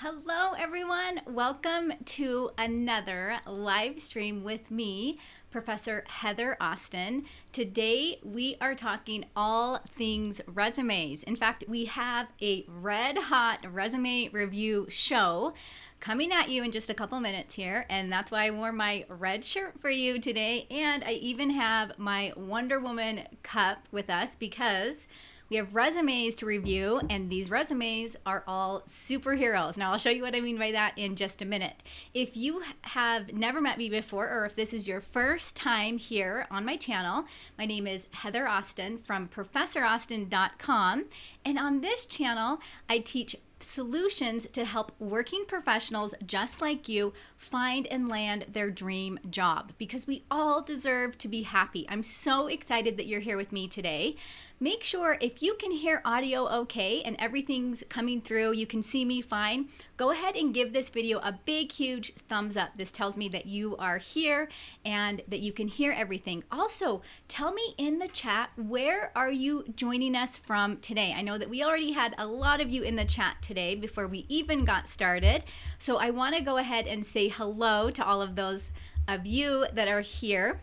Hello, everyone. Welcome to another live stream with me, Professor Heather Austin. Today, we are talking all things resumes. In fact, we have a red hot resume review show coming at you in just a couple minutes here, and that's why I wore my red shirt for you today. And I even have my Wonder Woman cup with us because we have resumes to review, and these resumes are all superheroes. Now, I'll show you what I mean by that in just a minute. If you have never met me before, or if this is your first time here on my channel, my name is Heather Austin from ProfessorAustin.com. And on this channel, I teach solutions to help working professionals just like you find and land their dream job, because we all deserve to be happy. I'm so excited that you're here with me today. Make sure if you can hear audio okay and everything's coming through, you can see me fine, go ahead and give this video a big, huge thumbs up. This tells me that you are here and that you can hear everything. Also, tell me in the chat, where are you joining us from today? I know that we already had a lot of you in the chat today before we even got started. So I want to go ahead and say hello to all of those of you that are here.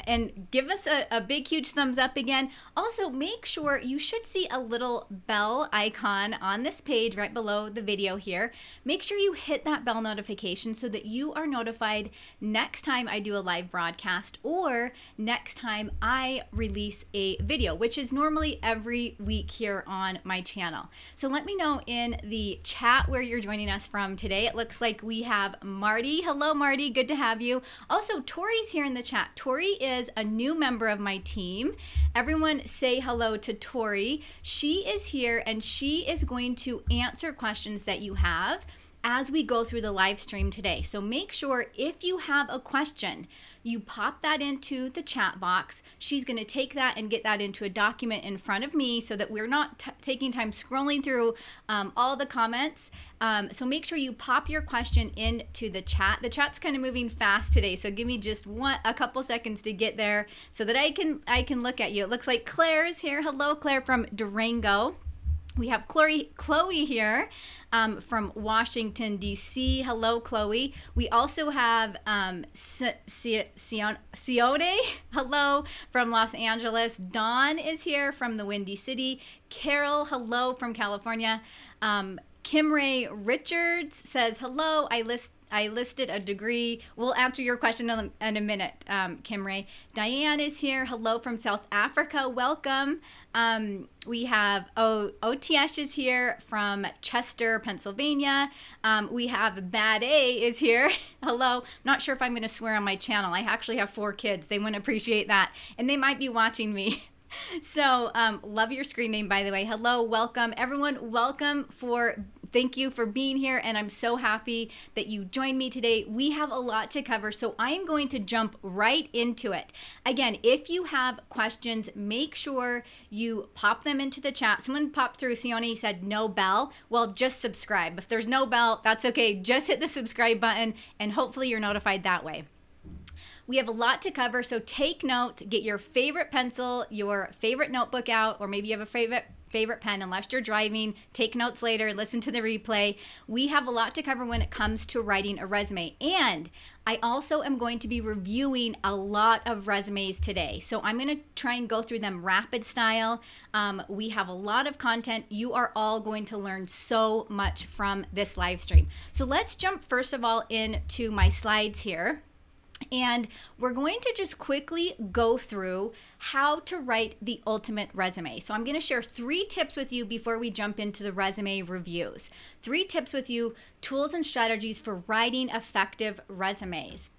And give us a big, huge thumbs up again. Also, make sure you should see a little bell icon on this page right below the video here. Make sure you hit that bell notification so that you are notified next time I do a live broadcast or next time I release a video, which is normally every week here on my channel. So let me know in the chat where you're joining us from today. It looks like we have Marty. Hello, Marty. Good to have you. Also, Tori's here in the chat. Tori is a new member of my team. Everyone say hello to Tori. She is here and she is going to answer questions that you have as we go through the live stream today. So make sure if you have a question, you pop that into the chat box. She's going to take that and get that into a document in front of me so that we're not taking time scrolling through all the comments. So make sure you pop your question into the chat. The chat's kind of moving fast today, so give me just a couple seconds to get there so that I can look at you. It looks like Claire's here. Hello, Claire from Durango. We have Chloe here from Washington, D.C. Hello, Chloe. We also have Sione. Hello, from Los Angeles. Dawn is here from the Windy City. Carol, hello, from California. Kim Ray Richards says, hello, I listed a degree. We'll answer your question in a minute, Kim Ray. Diane is here. Hello from South Africa. Welcome. We have OTS is here from Chester, Pennsylvania. We have Bad A is here. Hello. Not sure if I'm going to swear on my channel. I actually have 4 kids. They wouldn't appreciate that. And they might be watching me. So love your screen name, by the way. Hello, welcome. Everyone, welcome. Thank you for being here, and I'm so happy that you joined me today. We have a lot to cover, so I am going to jump right into it. Again, if you have questions, make sure you pop them into the chat. Someone popped through, Sione said no bell. Well, just subscribe. If there's no bell, that's okay. Just hit the subscribe button, and hopefully you're notified that way. We have a lot to cover, so take note, get your favorite pencil, your favorite notebook out, or maybe you have a favorite pen. Unless you're driving, take notes later, listen to the replay. We have a lot to cover when it comes to writing a resume. And I also am going to be reviewing a lot of resumes today. So I'm going to try and go through them rapid style. We have a lot of content. You are all going to learn so much from this live stream. So let's jump first of all into my slides here. And we're going to just quickly go through how to write the ultimate resume. So I'm going to share 3 tips with you before we jump into the resume reviews. 3 tips with you, tools and strategies for writing effective resumes.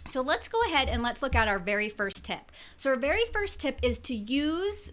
So let's go ahead and let's look at our very first tip. So our very first tip is to use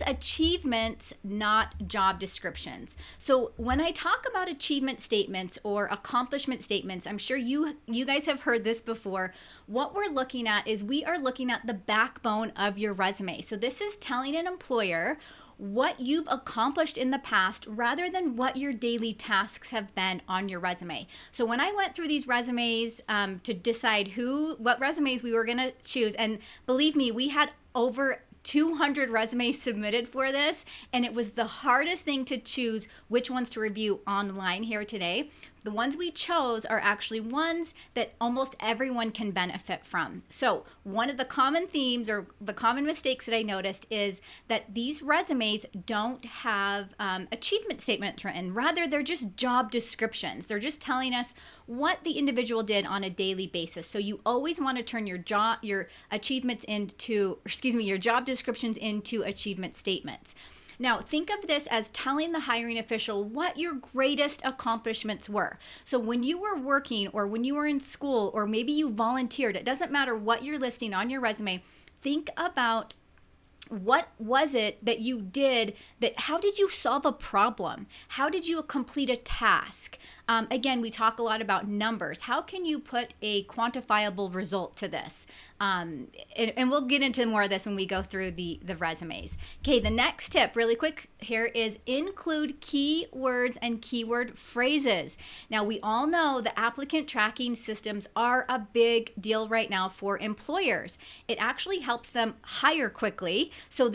achievements, not job descriptions. So when I talk about achievement statements or accomplishment statements, I'm sure you guys have heard this before. What we're looking at is we are looking at the backbone of your resume. So this is telling an employer what you've accomplished in the past rather than what your daily tasks have been on your resume. So when I went through these resumes to decide what resumes we were going to choose, and believe me, we had over 200 resumes submitted for this, and it was the hardest thing to choose which ones to review online here today. The ones we chose are actually ones that almost everyone can benefit from. So one of the common themes or the common mistakes that I noticed is that these resumes don't have achievement statements written. Rather, they're just job descriptions. They're just telling us what the individual did on a daily basis. So you always want to turn your job descriptions into achievement statements. Now, think of this as telling the hiring official what your greatest accomplishments were. So when you were working or when you were in school or maybe you volunteered, it doesn't matter what you're listing on your resume, think about what was it that you did how did you solve a problem? How did you complete a task? Again, we talk a lot about numbers. How can you put a quantifiable result to this? And we'll get into more of this when we go through the resumes. Okay, the next tip really quick here is include keywords and keyword phrases. Now, we all know the applicant tracking systems are a big deal right now for employers. It actually helps them hire quickly. So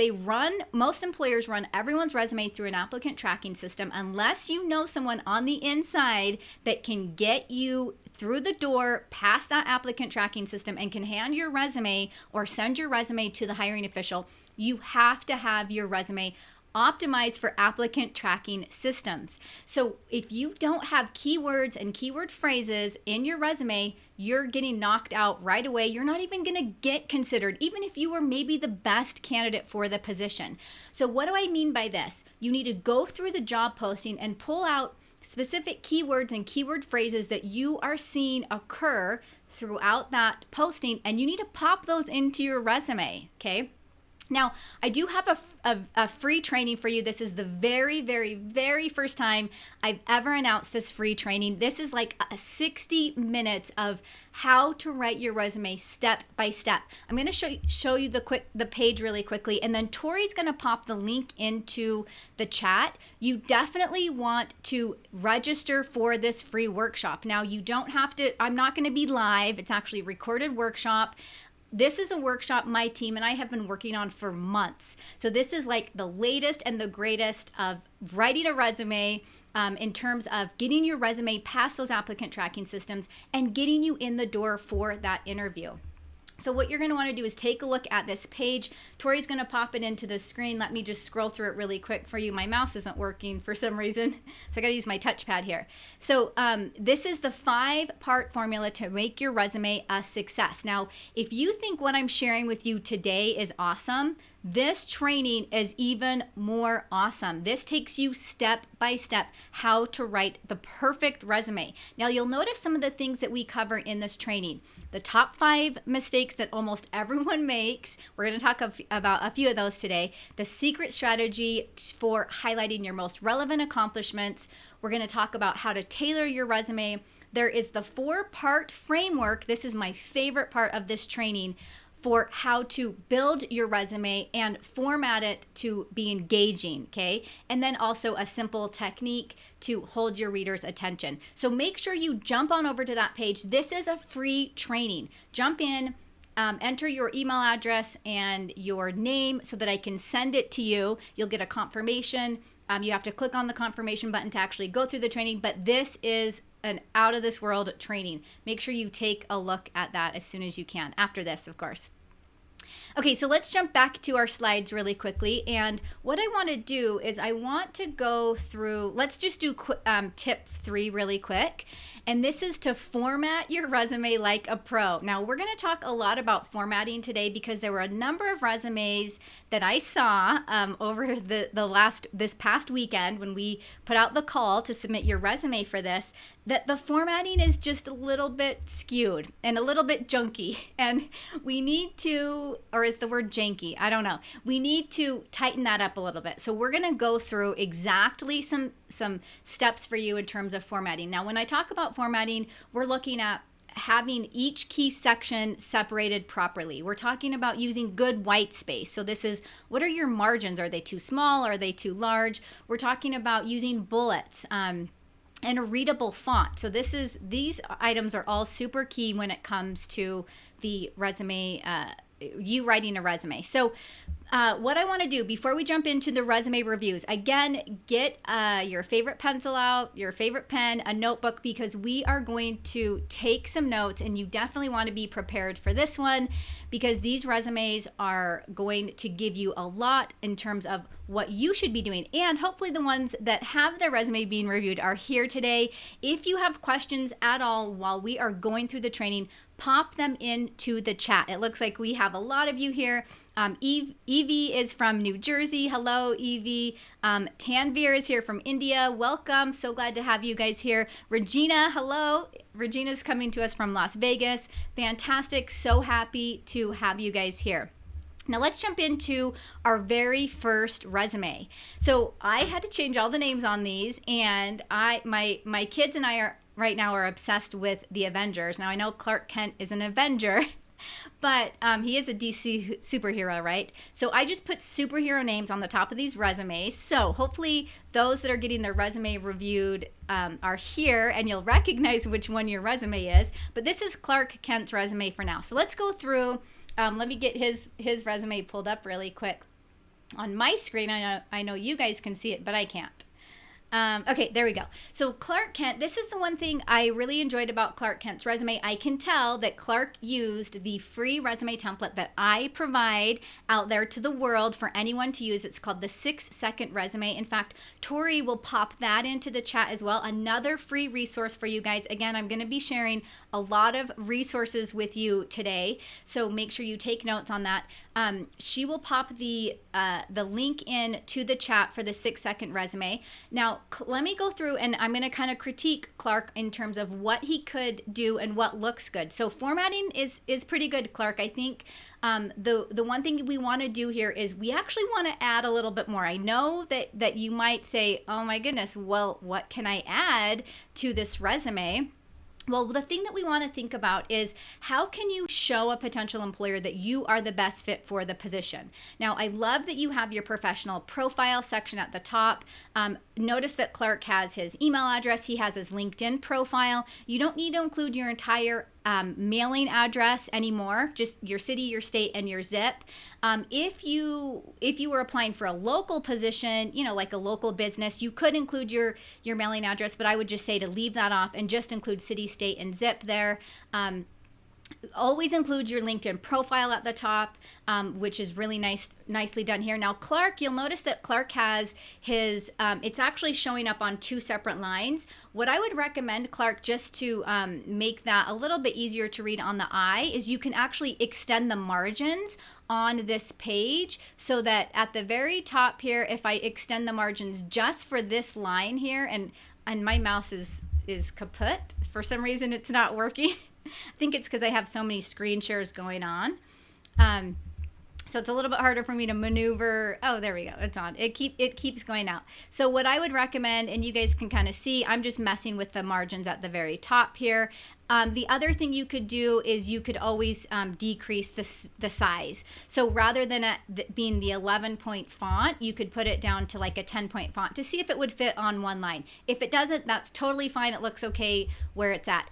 most employers run everyone's resume through an applicant tracking system unless you know someone on the inside that can get you through the door past that applicant tracking system and can hand your resume or send your resume to the hiring official. You have to have your resume optimized for applicant tracking systems. So if you don't have keywords and keyword phrases in your resume, you're getting knocked out right away. You're not even going to get considered, even if you were maybe the best candidate for the position. So what do I mean by this? You need to go through the job posting and pull out specific keywords and keyword phrases that you are seeing occur throughout that posting, and you need to pop those into your resume, okay? Now, I do have a free training for you. This is the very, very, very first time I've ever announced this free training. This is like 60 minutes of how to write your resume step by step. I'm going to show you the page really quickly, and then Tori's going to pop the link into the chat. You definitely want to register for this free workshop. Now, you don't have to. I'm not going to be live. It's actually a recorded workshop. This is a workshop my team and I have been working on for months. So this is like the latest and the greatest of writing a resume in terms of getting your resume past those applicant tracking systems and getting you in the door for that interview. So what you're going to want to do is take a look at this page. Tori's going to pop it into the screen. Let me just scroll through it really quick for you. My mouse isn't working for some reason, so I got to use my touchpad here. So this is the 5-part formula to make your resume a success. Now, if you think what I'm sharing with you today is awesome, this training is even more awesome. This takes you step by step how to write the perfect resume. Now, you'll notice some of the things that we cover in this training. The top 5 mistakes that almost everyone makes. We're going to talk about a few of those today. The secret strategy for highlighting your most relevant accomplishments. We're going to talk about how to tailor your resume. There is the 4-part framework. This is my favorite part of this training for how to build your resume and format it to be engaging, okay? And then also a simple technique to hold your reader's attention. So make sure you jump on over to that page. This is a free training. Jump in, enter your email address and your name so that I can send it to you. You'll get a confirmation. You have to click on the confirmation button to actually go through the training, but this is an out of this world training. Make sure you take a look at that as soon as you can, after this, of course. Okay, so let's jump back to our slides really quickly. And what I want to do is I want to go through, let's just do tip 3 really quick. And this is to format your resume like a pro. Now, we're going to talk a lot about formatting today because there were a number of resumes that I saw over this past weekend when we put out the call to submit your resume for this, that the formatting is just a little bit skewed and a little bit junky. And we need to, or is the word janky? I don't know. We need to tighten that up a little bit. So we're going to go through exactly some steps for you in terms of formatting. Now, when I talk about formatting, we're looking at having each key section separated properly. We're talking about using good white space. So this is, what are your margins? Are they too small? Are they too large? We're talking about using bullets and a readable font. So these items are all super key when it comes to the resume, you writing a resume. So What I want to do before we jump into the resume reviews, again, get your favorite pencil out, your favorite pen, a notebook, because we are going to take some notes, and you definitely want to be prepared for this one because these resumes are going to give you a lot in terms of what you should be doing. And hopefully the ones that have their resume being reviewed are here today. If you have questions at all while we are going through the training, pop them into the chat. It looks like we have a lot of you here. Evie is from New Jersey. Hello, Evie. Tanvir is here from India. Welcome. So glad to have you guys here. Regina, hello. Regina's coming to us from Las Vegas. Fantastic. So happy to have you guys here. Now let's jump into our very first resume. So I had to change all the names on these, and my kids and I are right now are obsessed with the Avengers. Now I know Clark Kent is an Avenger, but he is a DC superhero, right? So I just put superhero names on the top of these resumes. So hopefully those that are getting their resume reviewed are here, and you'll recognize which one your resume is. But this is Clark Kent's resume for now. So let's go through. Let me get his resume pulled up really quick on my screen. I know you guys can see it, but I can't. Okay, there we go. So Clark Kent, this is the one thing I really enjoyed about Clark Kent's resume. I can tell that Clark used the free resume template that I provide out there to the world for anyone to use. It's called the 6-second resume. In fact, Tori will pop that into the chat as well. Another free resource for you guys. Again, I'm going to be sharing a lot of resources with you today, so make sure you take notes on that. She will pop the link in to the chat for the 6-second resume. Now, let me go through, and I'm going to kind of critique Clark in terms of what he could do and what looks good. So formatting is pretty good, Clark. I think the one thing we want to do here is we actually want to add a little bit more. I know that you might say, oh my goodness, well, what can I add to this resume? Well, the thing that we want to think about is how can you show a potential employer that you are the best fit for the position? Now, I love that you have your professional profile section at the top. Notice that Clark has his email address. He has his LinkedIn profile. You don't need to include your entire mailing address anymore, just your city, your state, and your zip. If you were applying for a local position, like a local business, you could include your mailing address, but I would just say to leave that off and just include city, state, and zip there. Always include your LinkedIn profile at the top, which is really nicely done here. Now, Clark, you'll notice that Clark has his, it's actually showing up on 2 separate lines. What I would recommend, Clark, just to make that a little bit easier to read on the eye, is you can actually extend the margins on this page so that at the very top here, if I extend the margins just for this line here, and my mouse is kaput. For some reason, it's not working. I think it's because I have so many screen shares going on. So it's a little bit harder for me to maneuver. Oh, there we go. It's on. It keeps going out. So what I would recommend, and you guys can kind of see, I'm just messing with the margins at the very top here. The other thing you could do is you could always decrease the size. So rather than being the 11-point font, you could put it down to like a 10-point font to see if it would fit on one line. If it doesn't, that's totally fine. It looks okay where it's at.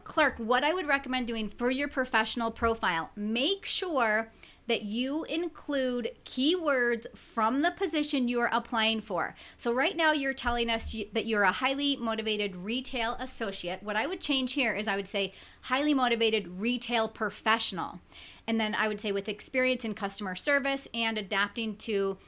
Clark, what I would recommend doing for your professional profile, make sure that you include keywords from the position you are applying for. So right now you're telling us that you're a highly motivated retail associate. What I would change here is I would say highly motivated retail professional. And then I would say with experience in customer service and adapting to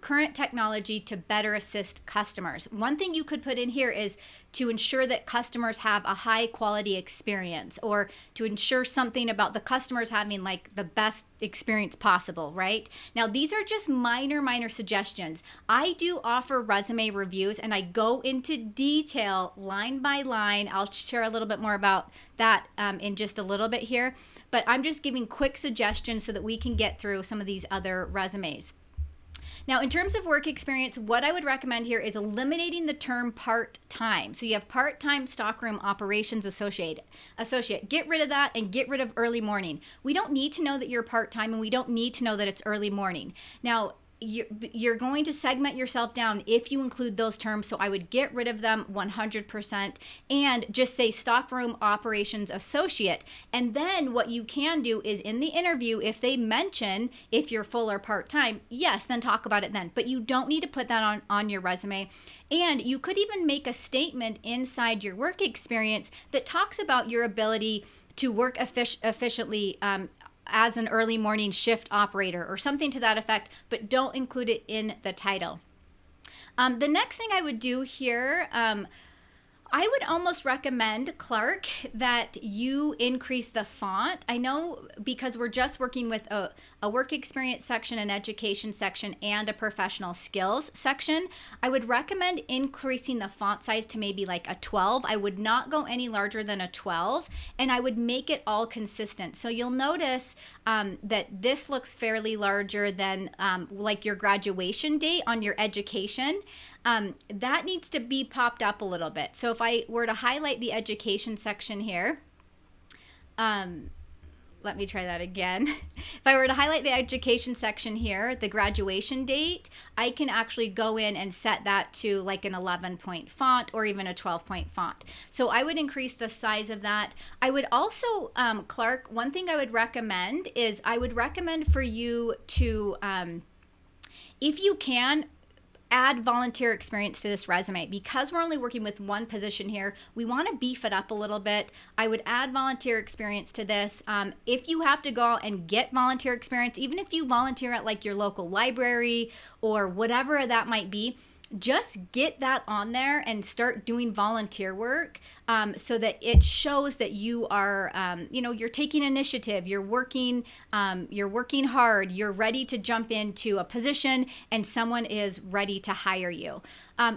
current technology to better assist customers. One thing you could put in here is to ensure that customers have a high quality experience, or to ensure something about the customers having like the best experience possible, right? Now, these are just minor suggestions. I do offer resume reviews and I go into detail line by line. I'll share a little bit more about that in just a little bit here, but I'm just giving quick suggestions so that we can get through some of these other resumes. Now, in terms of work experience, what I would recommend here is eliminating the term part-time. So you have part-time stockroom operations associate. Get rid of that and get rid of early morning. We don't need to know that you're part-time, and we don't need to know that it's early morning. Now, you're going to segment yourself down if you include those terms. So I would get rid of them 100% and just say stockroom operations associate. And then what you can do is in the interview, if they mention if you're full or part-time, yes, then talk about it then. But you don't need to put that on your resume. And you could even make a statement inside your work experience that talks about your ability to work efficiently as an early morning shift operator or something to that effect, but don't include it in the title. The next thing I would do here, I would almost recommend, Clark, that you increase the font. I know because we're just working with a work experience section, an education section, and a professional skills section. I would recommend increasing the font size to maybe like a 12. I would not go any larger than a 12, and I would make it all consistent. So you'll notice that this looks fairly larger than like your graduation date on your education. That needs to be popped up a little bit. So if I were to highlight the education section here, let me try that again. If I were to highlight the education section here, the graduation date, I can actually go in and set that to like an 11-point font or even a 12-point font. So I would increase the size of that. I would also, Clark, one thing I would recommend is I would recommend for you to, if you can, add volunteer experience to this resume. Because we're only working with one position here, we want to beef it up a little bit. I would add volunteer experience to this. If you have to go out and get volunteer experience, even if you volunteer at like your local library or whatever that might be, just get that on there and start doing volunteer work so that it shows that you are, you're taking initiative, you're working hard, you're ready to jump into a position and someone is ready to hire you.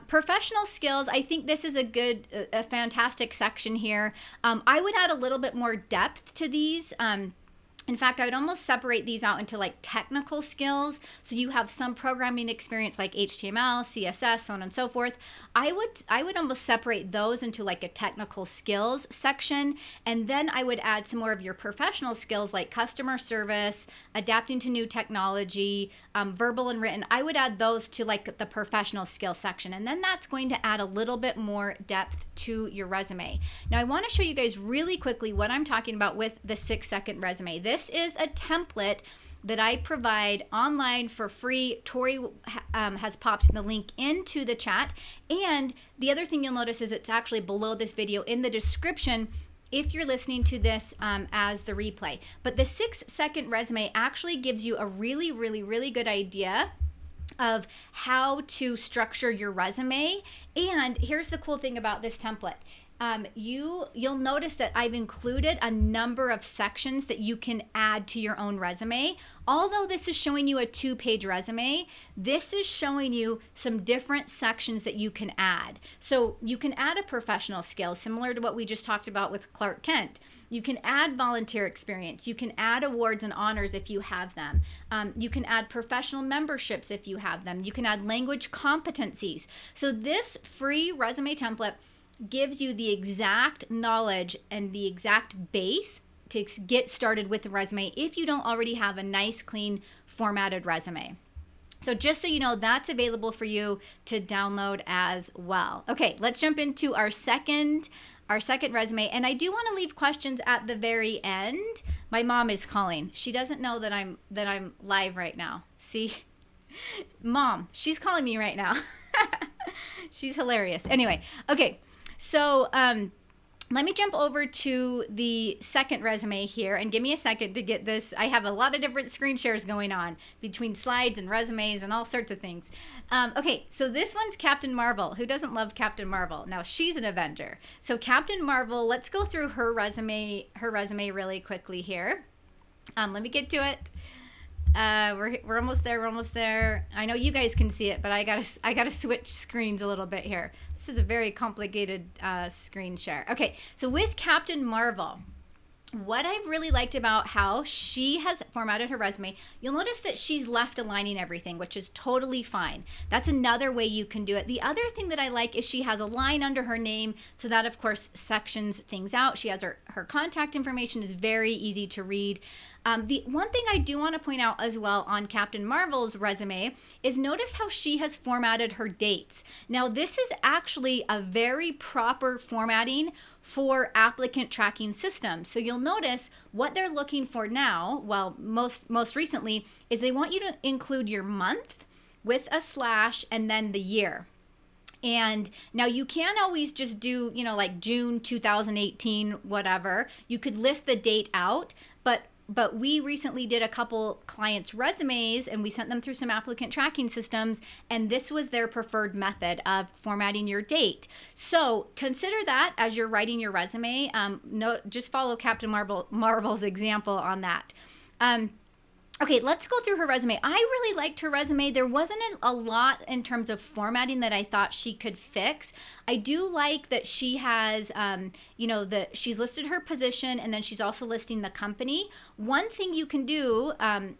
Professional skills, I think this is a fantastic section here. I would add a little bit more depth to these. In fact, I would almost separate these out into like technical skills. So you have some programming experience like HTML, CSS, so on and so forth. I would almost separate those into like a technical skills section. And then I would add some more of your professional skills like customer service, adapting to new technology, verbal and written. I would add those to like the professional skills section. And then that's going to add a little bit more depth to your resume. Now I want to show you guys really quickly what I'm talking about with the 6-second resume. This is a template that I provide online for free. Tori has popped the link into the chat. And the other thing you'll notice is it's actually below this video in the description if you're listening to this as the replay. But the 6-second resume actually gives you a really, really, really good idea of how to structure your resume. And here's the cool thing about this template. You'll notice that I've included a number of sections that you can add to your own resume. Although this is showing you a 2-page resume, this is showing you some different sections that you can add. So you can add a professional skill similar to what we just talked about with Clark Kent. You can add volunteer experience. You can add awards and honors if you have them. You can add professional memberships if you have them. You can add language competencies. So this free resume template gives you the exact knowledge and the exact base to get started with the resume if you don't already have a nice, clean, formatted resume. So just so you know, that's available for you to download as well. Okay, let's jump into our second resume. And I do want to leave questions at the very end. My mom is calling. She doesn't know that I'm live right now. See? Mom, she's calling me right now. She's hilarious. Anyway, okay. So let me jump over to the second resume here and give me a second to get this. I have a lot of different screen shares going on between slides and resumes and all sorts of things. Okay, so this one's Captain Marvel. Who doesn't love Captain Marvel? Now she's an Avenger. So Captain Marvel, let's go through her resume really quickly here. Let me get to it. We're almost there. We're almost there. I know you guys can see it, but I gotta switch screens a little bit here. This is a very complicated screen share. Okay, so with Captain Marvel, what I've really liked about how she has formatted her resume, you'll notice that she's left aligning everything, which is totally fine. That's another way you can do it. The other thing that I like is she has a line under her name, so that of course sections things out. She has her contact information is very easy to read. The one thing I do want to point out as well on Captain Marvel's resume is notice how she has formatted her dates. Now, this is actually a very proper formatting for applicant tracking systems. So you'll notice what they're looking for now, well, most recently, is they want you to include your month with a slash and then the year. And now you can always just do, like June 2018, whatever. You could list the date out, but we recently did a couple clients' resumes and we sent them through some applicant tracking systems, and this was their preferred method of formatting your date. So consider that as you're writing your resume. Just follow Captain Marvel's example on that. Okay, let's go through her resume. I really liked her resume. There wasn't a lot in terms of formatting that I thought she could fix. I do like that she has, she's listed her position and then she's also listing the company. One thing you can do,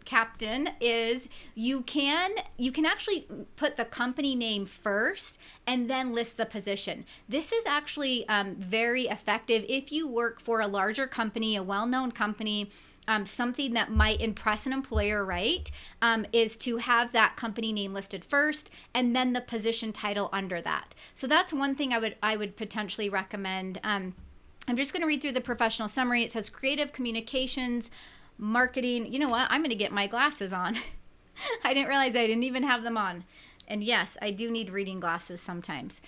Captain, is you can actually put the company name first and then list the position. This is actually very effective if you work for a larger company, a well-known company. Something that might impress an employer, right, is to have that company name listed first and then the position title under that. So that's one thing I would potentially recommend. I'm just going to read through the professional summary. It says creative communications, marketing. You know what? I'm going to get my glasses on. I didn't realize I didn't even have them on. And yes, I do need reading glasses sometimes.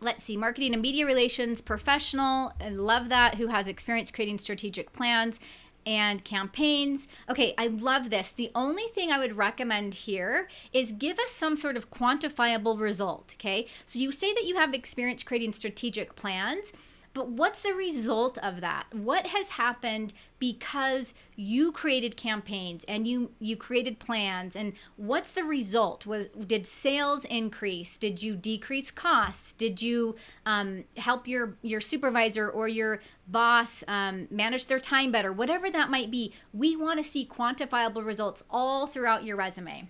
Let's see, marketing and media relations professional. I love that. Who has experience creating strategic plans and campaigns. Okay, I love this. The only thing I would recommend here is give us some sort of quantifiable result, okay? So you say that you have experience creating strategic plans, but what's the result of that? What has happened because you created campaigns and you created plans, and what's the result? Did sales increase? Did you decrease costs? Did you help your supervisor or your boss manage their time better? Whatever that might be, we want to see quantifiable results all throughout your resume.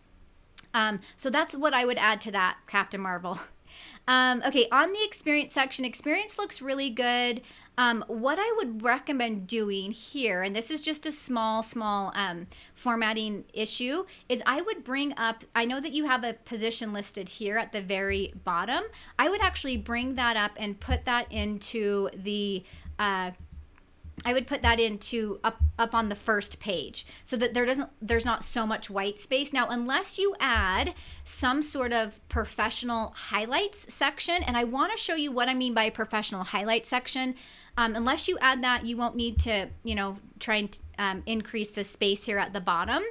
So that's what I would add to that, Captain Marvel. Okay, on the experience section, experience looks really good. What I would recommend doing here, and this is just a small formatting issue, is I would bring up, I know that you have a position listed here at the very bottom. I would actually bring that up and put that into the up on the first page so that there's not so much white space. Now, unless you add some sort of professional highlights section, and I want to show you what I mean by professional highlight section. Unless you add that, you won't need to, try and increase the space here at the bottom.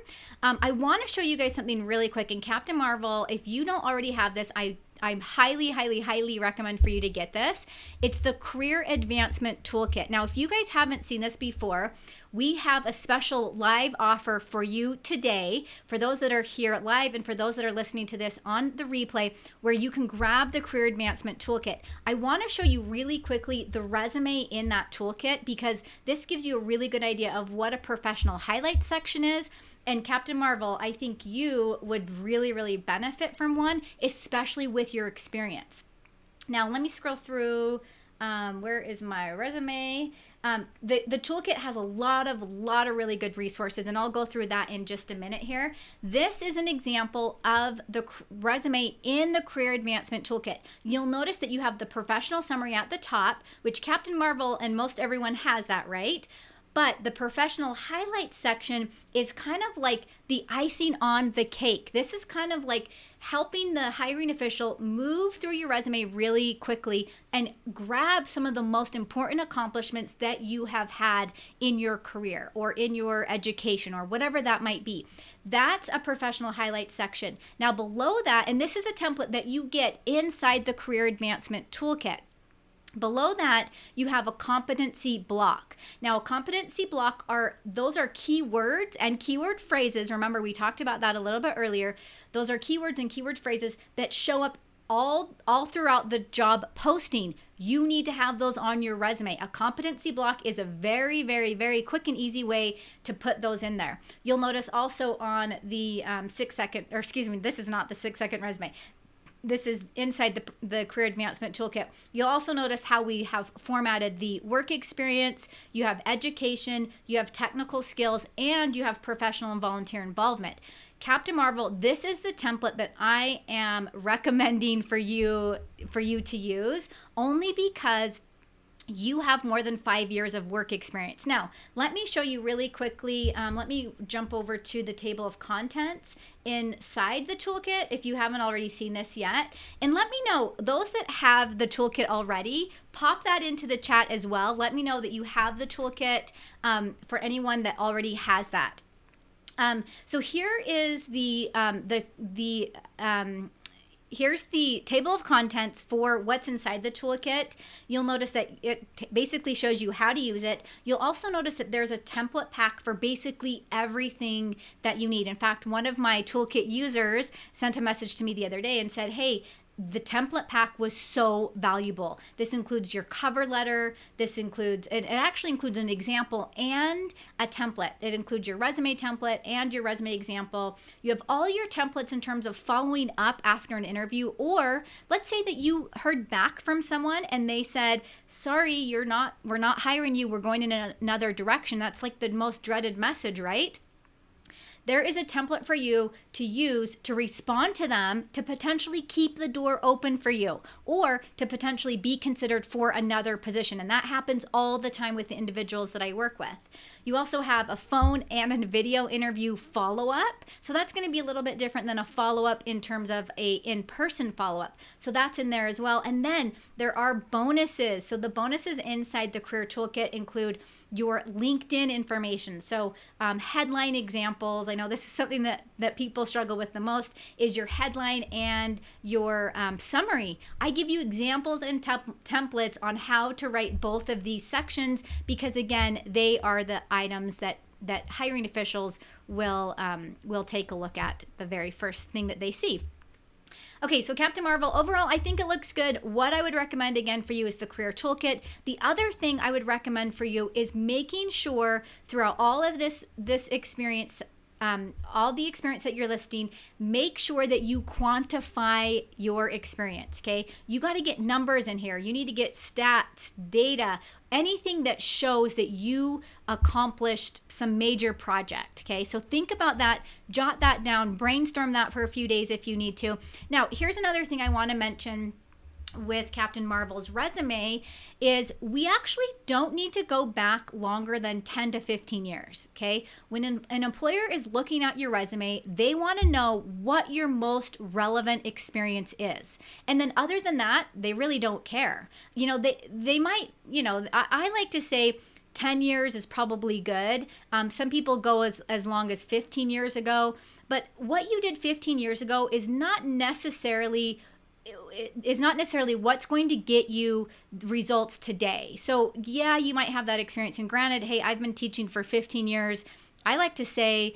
I want to show you guys something really quick. And Captain Marvel, if you don't already have this, I highly recommend for you to get this. It's the Career Advancement Toolkit. Now, if you guys haven't seen this before, we have a special live offer for you today, for those that are here live and for those that are listening to this on the replay, where you can grab the Career Advancement Toolkit. I want to show you really quickly the resume in that toolkit, because this gives you a really good idea of what a professional highlight section is. And Captain Marvel, I think you would really benefit from one, especially with your experience. Now, let me scroll through. Where is my resume? The toolkit has a lot of really good resources, and I'll go through that in just a minute here. This is an example of the resume in the Career Advancement Toolkit. You'll notice that you have the professional summary at the top, which Captain Marvel and most everyone has that, right? But the professional highlights section is kind of like the icing on the cake. This is kind of like helping the hiring official move through your resume really quickly and grab some of the most important accomplishments that you have had in your career or in your education or whatever that might be. That's a professional highlights section. Now below that, and this is a template that you get inside the Career Advancement Toolkit. Below that, you have a competency block. Now, a competency block are keywords and keyword phrases. Remember, we talked about that a little bit earlier. Those are keywords and keyword phrases that show up all throughout the job posting. You need to have those on your resume. A competency block is a very quick and easy way to put those in there. You'll notice also on the this is not the 6-second resume. this is inside the Career Advancement Toolkit. You'll also notice how we have formatted the work experience, you have education, you have technical skills, and you have professional and volunteer involvement. Captain Marvel, this is the template that I am recommending for you to use, only because you have more than 5 years of work experience. Now, let me show you really quickly. Let me jump over to the table of contents inside the toolkit if you haven't already seen this yet. And let me know, those that have the toolkit already, pop that into the chat as well. Let me know that you have the toolkit for anyone that already has that. So here is here's the table of contents for what's inside the toolkit. You'll notice that it basically shows you how to use it. You'll also notice that there's a template pack for basically everything that you need. In fact, one of my toolkit users sent a message to me the other day and said, hey, the template pack was so valuable. This includes your cover letter. This includes, it actually includes an example and a template. It includes your resume template and your resume example. You have all your templates in terms of following up after an interview, or let's say that you heard back from someone and they said, sorry, we're not hiring you. We're going in another direction. That's like the most dreaded message, right? There is a template for you to use to respond to them to potentially keep the door open for you or to potentially be considered for another position. And that happens all the time with the individuals that I work with. You also have a phone and a video interview follow-up. So that's going to be a little bit different than a follow-up in terms of a in-person follow-up. So that's in there as well. And then there are bonuses. So the bonuses inside the Career Toolkit include your LinkedIn information. So headline examples. I know this is something that people struggle with the most, is your headline and your summary. I give you examples and templates on how to write both of these sections because, again, they are the items that hiring officials will take a look at the very first thing that they see. Okay, so Captain Marvel, overall, I think it looks good. What I would recommend again for you is the Career Toolkit. The other thing I would recommend for you is making sure throughout all of this experience, all the experience that you're listing, make sure that you quantify your experience, okay? You got to get numbers in here. You need to get stats, data, anything that shows that you accomplished some major project, okay? So think about that, jot that down, brainstorm that for a few days if you need to. Now, here's another thing I want to mention with Captain Marvel's resume is we actually don't need to go back longer than 10 to 15 years, okay? When an employer is looking at your resume, they want to know what your most relevant experience is. And then other than that, they really don't care. You know, they might, you know, I like to say 10 years is probably good. Some people go as long as 15 years ago, but what you did 15 years ago is not necessarily what's going to get you results today. So yeah, you might have that experience. And granted, hey, I've been teaching for 15 years. I like to say,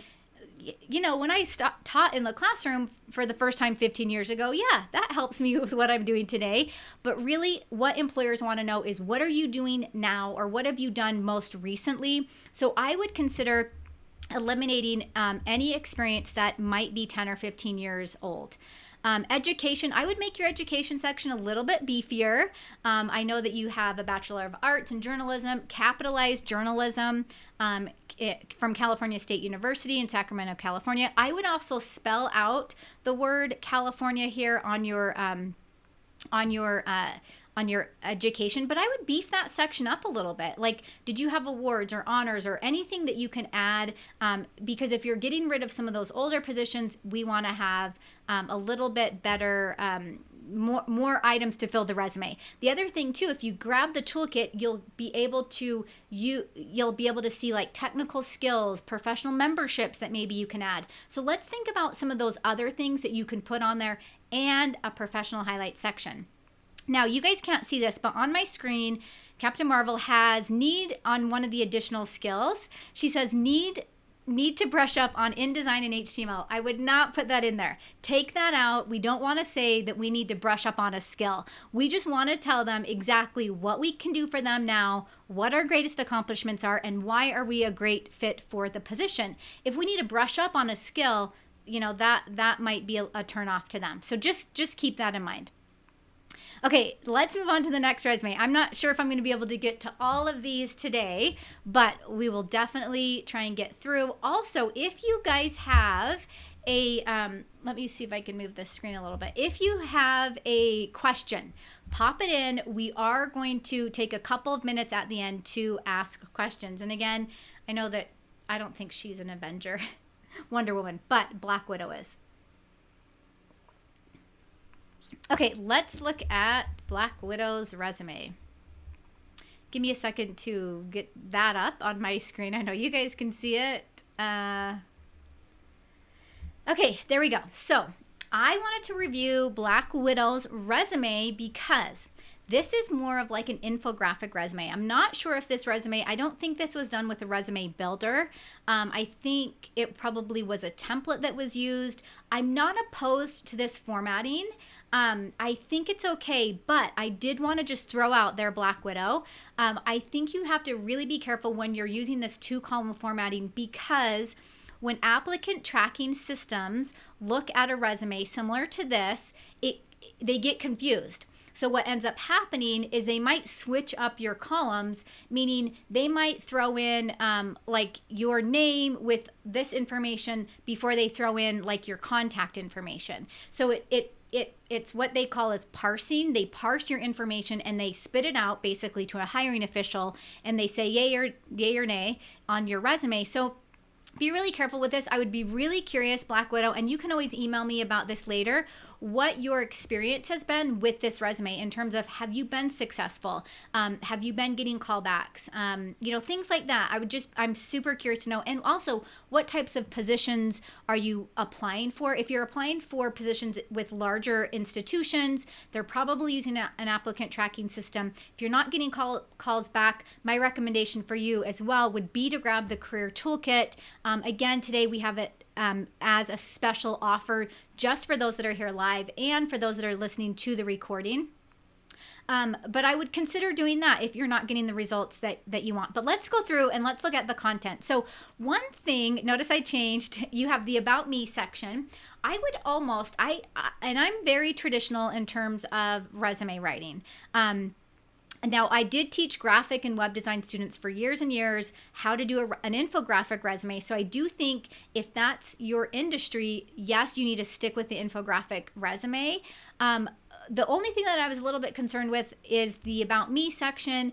you know, when I taught in the classroom for the first time 15 years ago, yeah, that helps me with what I'm doing today. But really what employers want to know is what are you doing now or what have you done most recently? So I would consider eliminating any experience that might be 10 or 15 years old. Education, I would make your education section a little bit beefier. I know that you have a Bachelor of Arts in Journalism, capitalized journalism from California State University in Sacramento, California. I would also spell out the word California here on your education, but I would beef that section up a little bit. Like, did you have awards or honors or anything that you can add? Because if you're getting rid of some of those older positions, we want to have a little bit better, more items to fill the resume. The other thing too, if you grab the toolkit, you'll be able to see like technical skills, professional memberships that maybe you can add. So let's think about some of those other things that you can put on there and a professional highlight section. Now, you guys can't see this, but on my screen, Captain Marvel has need on one of the additional skills. She says need to brush up on InDesign and HTML. I would not put that in there. Take that out. We don't want to say that we need to brush up on a skill. We just want to tell them exactly what we can do for them now, what our greatest accomplishments are, and why are we a great fit for the position. If we need to brush up on a skill, that might be a turn off to them. So just keep that in mind. Okay, let's move on to the next resume. I'm not sure if I'm going to be able to get to all of these today, but we will definitely try and get through. Also, if you guys have a, let me see if I can move this screen a little bit. If you have a question, pop it in. We are going to take a couple of minutes at the end to ask questions. And again, I know that I don't think she's an Avenger, Wonder Woman, but Black Widow is. Okay, let's look at Black Widow's resume. Give me a second to get that up on my screen. I know you guys can see it. Okay, there we go. So I wanted to review Black Widow's resume because this is more of like an infographic resume. I'm not sure if this resume, I don't think this was done with a resume builder. I think it probably was a template that was used. I'm not opposed to this formatting. I think it's okay, but I did want to just throw out their Black Widow. I think you have to really be careful when you're using this 2-column formatting, because when applicant tracking systems look at a resume similar to this, they get confused. So what ends up happening is they might switch up your columns, meaning they might throw in like your name with this information before they throw in like your contact information. So it's what they call as parsing. They parse your information and they spit it out basically to a hiring official, and they say yay or nay on your resume. So be really careful with this. I would be really curious, Black Widow, and you can always email me about this later, what your experience has been with this resume in terms of, have you been successful? Have you been getting callbacks? Things like that. I'm super curious to know. And also, what types of positions are you applying for? If you're applying for positions with larger institutions, they're probably using an applicant tracking system. If you're not getting calls back, my recommendation for you as well would be to grab the Career Toolkit. Again, today we have it as a special offer just for those that are here live and for those that are listening to the recording. But I would consider doing that if you're not getting the results that you want. But let's go through and let's look at the content. So one thing, notice I changed, you have the About Me section. I would almost, and I'm very traditional in terms of resume writing. Now, I did teach graphic and web design students for years and years how to do an infographic resume. So I do think if that's your industry, yes, you need to stick with the infographic resume. The only thing that I was a little bit concerned with is the About Me section.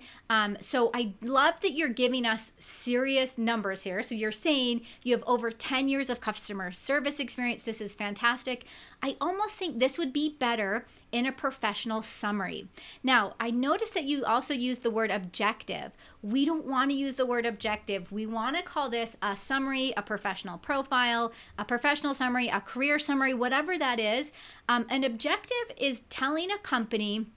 So I love that you're giving us serious numbers here. So you're saying you have over 10 years of customer service experience. This is fantastic. I almost think this would be better in a professional summary. Now, I noticed that you also used the word objective. We don't want to use the word objective. We want to call this a summary, a professional profile, a professional summary, a career summary, whatever that is. An objective is telling a company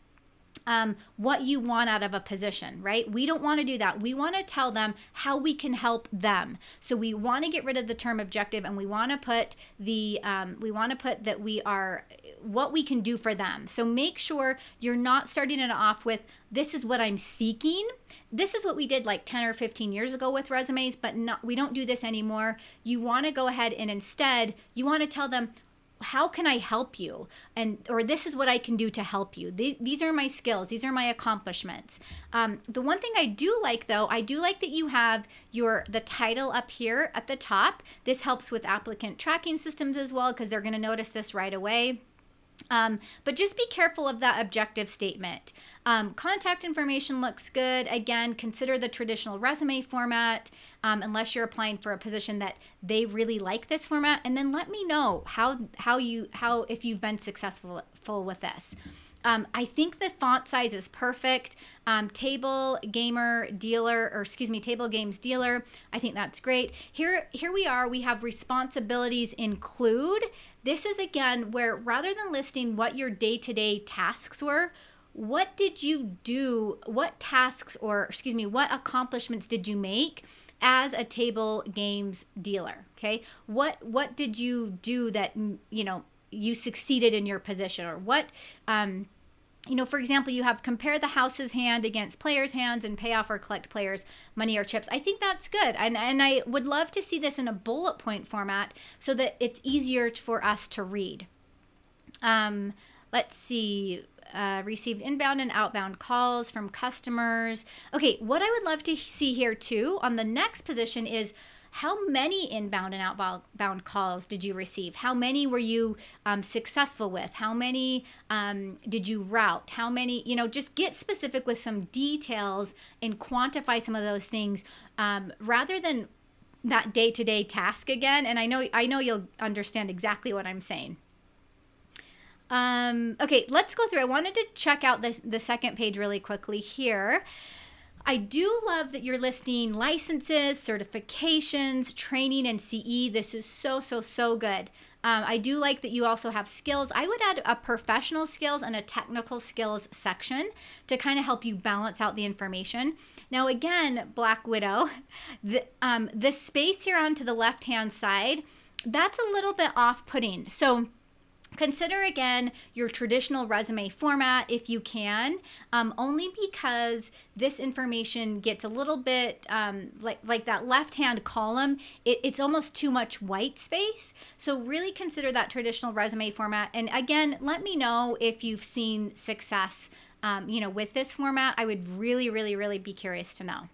what you want out of a position, right? We don't want to do that. We want to tell them how we can help them. So we want to get rid of the term objective, and we want to put that we are what we can do for them. So make sure you're not starting it off with, this is what I'm seeking. This is what we did like 10 or 15 years ago with resumes, but we don't do this anymore. You want to go ahead and instead you want to tell them, how can I help you? Or this is what I can do to help you. These are my skills. These are my accomplishments. The one thing I do like though, I do like that you have the title up here at the top. This helps with applicant tracking systems as well, because they're going to notice this right away. But just be careful of that objective statement. Contact information looks good. Again, consider the traditional resume format, unless you're applying for a position that they really like this format. And then let me know if you've been successful with this. I think the font size is perfect. Table Games Dealer. I think that's great. Here we are. We have responsibilities include. This is again where rather than listing what your day-to-day tasks were, what did you do? What tasks what accomplishments did you make as a table games dealer? Okay. What did you do that, you succeeded in your position, or what, For example, you have compare the house's hand against players' hands and pay off or collect players' money or chips. I think that's good. And I would love to see this in a bullet point format so that it's easier for us to read. Let's see. Received inbound and outbound calls from customers. Okay, what I would love to see here too on the next position is how many inbound and outbound calls did you receive? How many were you successful with? How many did you route? How many, just get specific with some details and quantify some of those things rather than that day-to-day task again. And I know you'll understand exactly what I'm saying. Okay, let's go through. I wanted to check out the second page really quickly here. I do love that you're listing licenses, certifications, training, and CE. This is so good. I do like that you also have skills. I would add a professional skills and a technical skills section to kind of help you balance out the information. Now, again, Black Widow, the space here on to the left-hand side, that's a little bit off-putting. So consider again your traditional resume format if you can, only because this information gets a little bit like that left-hand column, it's almost too much white space. So really consider that traditional resume format. And again, let me know if you've seen success with this format. I would really be curious to know.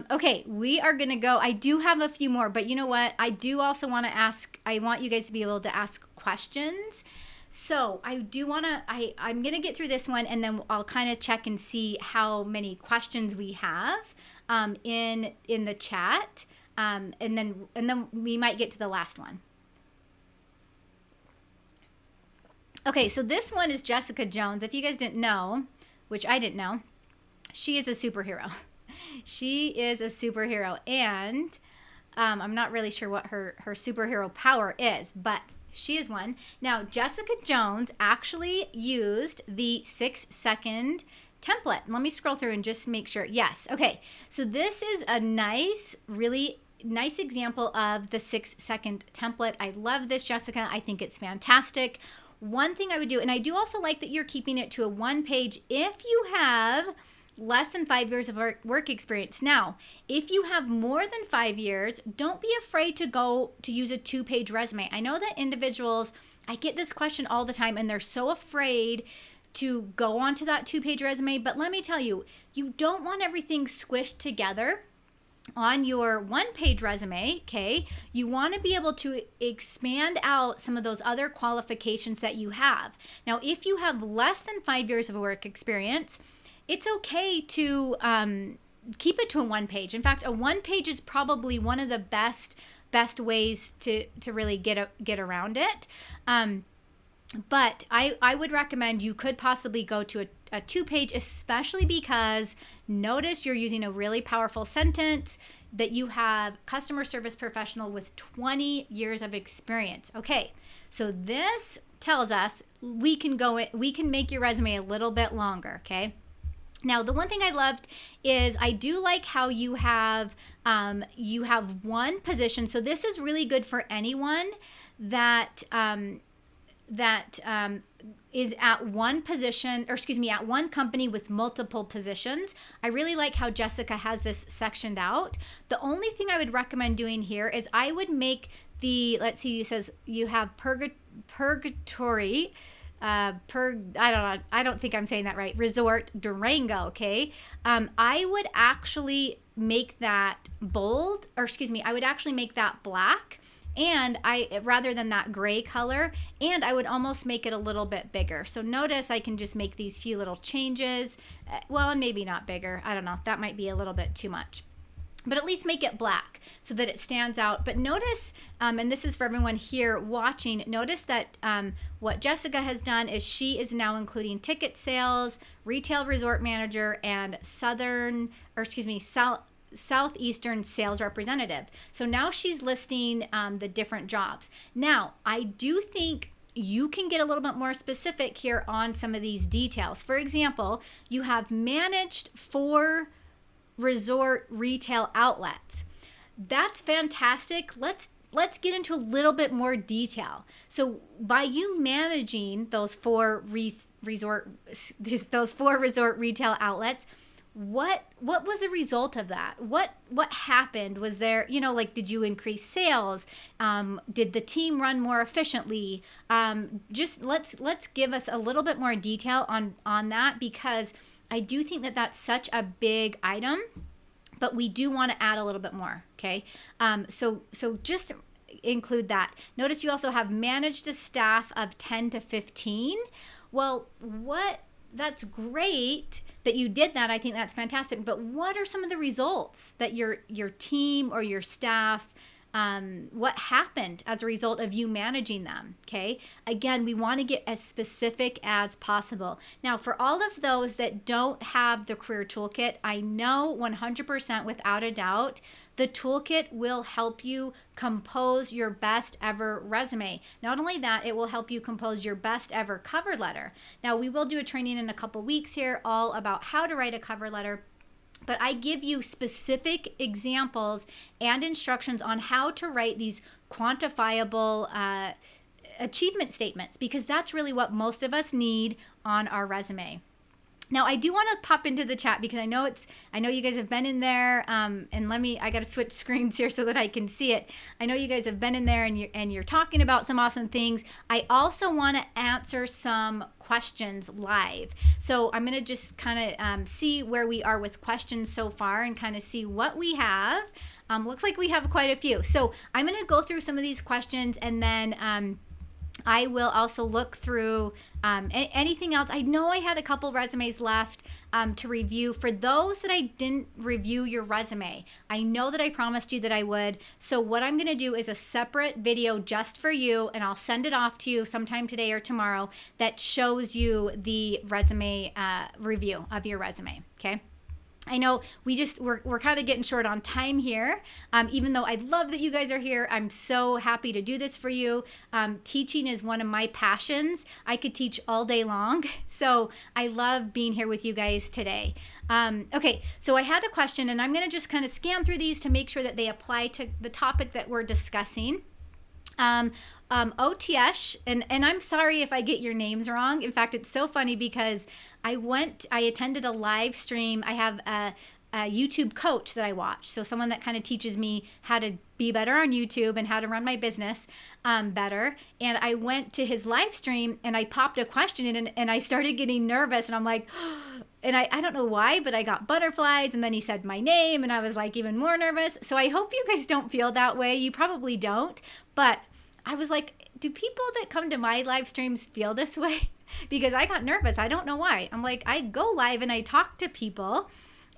Okay, we are going to go. I do have a few more, but you know what? I do also want to ask, I want you guys to be able to ask questions. So I do want to, I'm going to get through this one and then I'll kind of check and see how many questions we have in the chat. And then we might get to the last one. Okay, so this one is Jessica Jones. If you guys didn't know, which I didn't know, she is a superhero. She is a superhero, and I'm not really sure what her superhero power is, but she is one. Now, Jessica Jones actually used the 6-second template. Let me scroll through and just make sure. Yes. Okay. So this is a really nice example of the 6-second template. I love this, Jessica. I think it's fantastic. One thing I would do, and I do also like that you're keeping it to a 1-page if you have less than 5 years of work experience. Now, if you have more than 5 years, don't be afraid to go to use a 2-page resume. I know that individuals, I get this question all the time, and they're so afraid to go onto that 2-page resume. But let me tell you, you don't want everything squished together on your 1-page resume, okay? You want to be able to expand out some of those other qualifications that you have. Now, if you have less than 5 years of work experience, it's okay to keep it to a 1-page. In fact, a 1-page is probably one of the best ways to really get around it. But I would recommend you could possibly go to a 2-page, especially because notice you're using a really powerful sentence that you have customer service professional with 20 years of experience. Okay, so this tells us we can make your resume a little bit longer, okay? Now, the one thing I loved is I do like how you have one position. So this is really good for anyone that is at one position, or excuse me, at one company with multiple positions. I really like how Jessica has this sectioned out. The only thing I would recommend doing here is I would make let's see, it says you have purgatory. I don't think I'm saying that right. Resort Durango, okay? I would actually make that bold, or excuse me, I would actually make that black, and rather than that gray color, and I would almost make it a little bit bigger. So notice I can just make these few little changes. Well, and maybe not bigger. I don't know. That might be a little bit too much. But at least make it black so that it stands out. But notice, and this is for everyone here watching, notice that what Jessica has done is she is now including ticket sales, retail resort manager, and southeastern sales representative. So now she's listing the different jobs. Now, I do think you can get a little bit more specific here on some of these details. For example, you have managed 4 resort retail outlets. That's fantastic. Let's let's get into a little bit more detail. So by you managing those four resort retail outlets, what was the result of that? What happened? Was there, like, did you increase sales? Did the team run more efficiently? Just let's give us a little bit more detail on that, because I do think that that's such a big item, but we do want to add a little bit more. Okay. So just include that. Notice you also have managed a staff of 10 to 15. Well, that's great that you did that. I think that's fantastic. But what are some of the results that your team or your staff, what happened as a result of you managing them? Okay. Again, we want to get as specific as possible. Now, for all of those that don't have the career toolkit, I know 100% without a doubt, the toolkit will help you compose your best ever resume. Not only that, it will help you compose your best ever cover letter. Now, we will do a training in a couple weeks here all about how to write a cover letter, but I give you specific examples and instructions on how to write these quantifiable achievement statements, because that's really what most of us need on our resume. Now, I do want to pop into the chat because I know you guys have been in there, and I got to switch screens here so that I can see it. I know you guys have been in there and you're talking about some awesome things. I also want to answer some questions live. So I'm going to just kind of see where we are with questions so far and kind of see what we have. Looks like we have quite a few. So I'm going to go through some of these questions, and then I will also look through anything else. I know I had a couple resumes left to review. For those that I didn't review your resume, I know that I promised you that I would. So what I'm going to do is a separate video just for you, and I'll send it off to you sometime today or tomorrow that shows you the resume review of your resume. Okay. I know we're kind of getting short on time here. Even though I love that you guys are here, I'm so happy to do this for you. Teaching is one of my passions. I could teach all day long. So I love being here with you guys today. Okay, so I had a question, and I'm going to just kind of scan through these to make sure that they apply to the topic that we're discussing. OTS, and I'm sorry if I get your names wrong. In fact, it's so funny because I attended a live stream. I have a YouTube coach that I watch. So someone that kind of teaches me how to be better on YouTube and how to run my business better. And I went to his live stream and I popped a question in, and I started getting nervous, and I'm like, and I don't know why, but I got butterflies, and then he said my name and I was like even more nervous. So I hope you guys don't feel that way. You probably don't, but I was like, do people that come to my live streams feel this way? Because I got nervous. I don't know why. I'm like, I go live and I talk to people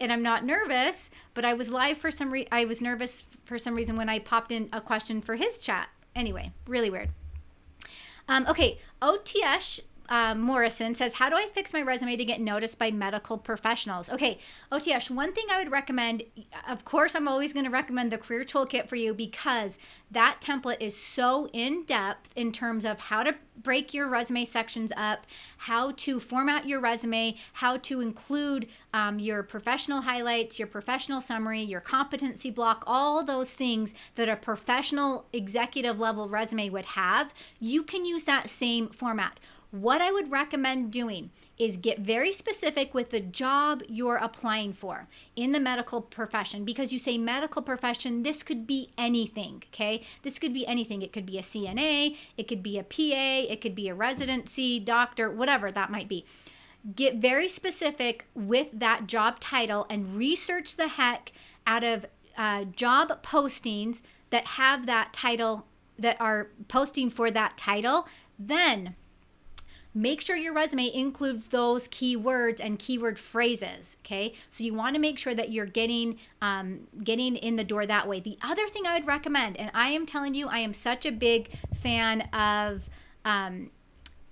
and I'm not nervous, but I was live for I was nervous for some reason when I popped in a question for his chat. Anyway, really weird. Okay, OTS Morrison says, how do I fix my resume to get noticed by medical professionals? Okay, OTS, one thing I would recommend, of course, I'm always going to recommend the career toolkit for you, because that template is so in depth in terms of how to break your resume sections up, how to format your resume, how to include your professional highlights, your professional summary, your competency block, all those things that a professional executive level resume would have. You can use that same format. What I would recommend doing is get very specific with the job you're applying for in the medical profession, because you say medical profession, this could be anything, okay? This could be anything. It could be a CNA, it could be a PA, it could be a residency, doctor, whatever that might be. Get very specific with that job title and research the heck out of job postings that have that title, that are posting for that title. Then make sure your resume includes those keywords and keyword phrases, okay? So you want to make sure that you're getting in the door that way. The other thing I would recommend, and I am telling you, I am such a big fan of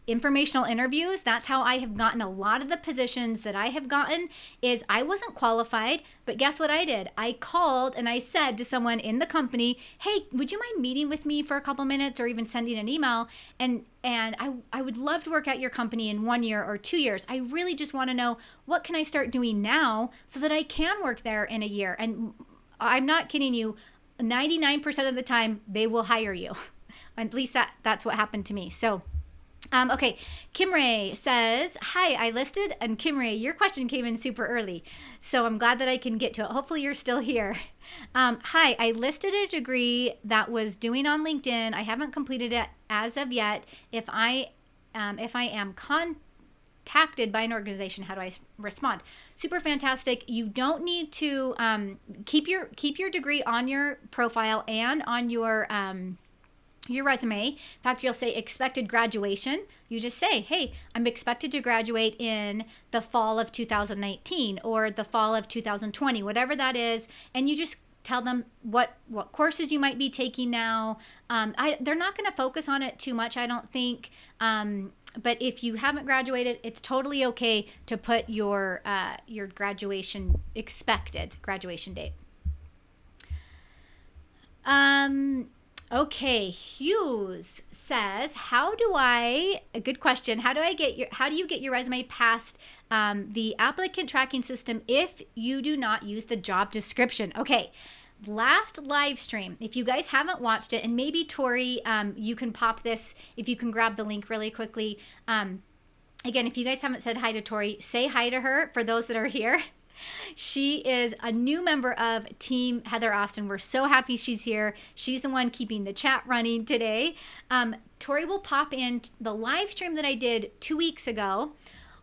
informational interviews. That's how I have gotten a lot of the positions that I have gotten. Is I wasn't qualified, but guess what I did? I called and I said to someone in the company, hey, would you mind meeting with me for a couple minutes, or even sending an email? And I would love to work at your company in 1 year or 2 years. I really just want to know, what can I start doing now so that I can work there in a year? And I'm not kidding you. 99% of the time they will hire you. At least that's what happened to me. So okay, Kimray says, hi, I listed, and Kimray, your question came in super early, so I'm glad that I can get to it. Hopefully you're still here. Hi, I listed a degree that was doing on LinkedIn. I haven't completed it as of yet. If I am contacted by an organization, how do I respond? Super fantastic. You don't need to keep your degree on your profile and on your resume. In fact, you'll say expected graduation. You just say, hey, I'm expected to graduate in the fall of 2019 or the fall of 2020, whatever that is. And you just tell them what courses you might be taking now. They're not going to focus on it too much, I don't think. But if you haven't graduated, it's totally okay to put your expected graduation date. Okay, Hughes says, a good question, how do you get your resume past the applicant tracking system if you do not use the job description? Okay, last live stream, if you guys haven't watched it, and maybe Tori, you can pop this, if you can grab the link really quickly. Again, if you guys haven't said hi to Tori, say hi to her for those that are here. She is a new member of Team Heather Austin. We're so happy she's here. She's the one keeping the chat running today. Tori will pop in the live stream that I did 2 weeks ago.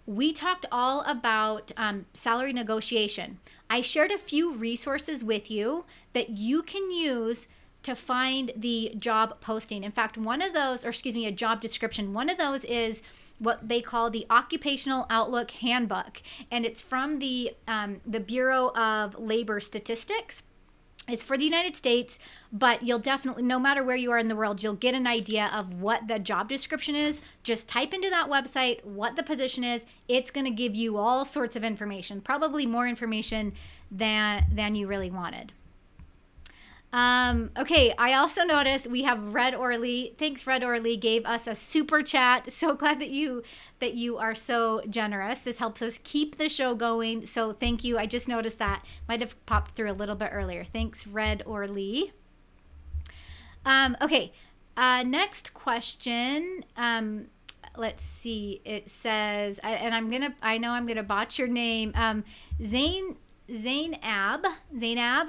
We talked all about salary negotiation. I shared a few resources with you that you can use to find the job posting. In fact, a job description. One of those is what they call the Occupational Outlook Handbook, and it's from the Bureau of Labor Statistics. It's for the United States, but you'll definitely, no matter where you are in the world, you'll get an idea of what the job description is. Just type into that website what the position is. It's going to give you all sorts of information, probably more information than you really wanted. Okay, I also noticed we have Red Orly. Thanks, Red Orly, gave us a super chat. So glad that you are so generous. This helps us keep the show going. So thank you. I just noticed that. Might have popped through a little bit earlier. Thanks, Red Orly. Okay, next question. Let's see. It says, and I know I'm gonna botch your name. Zainab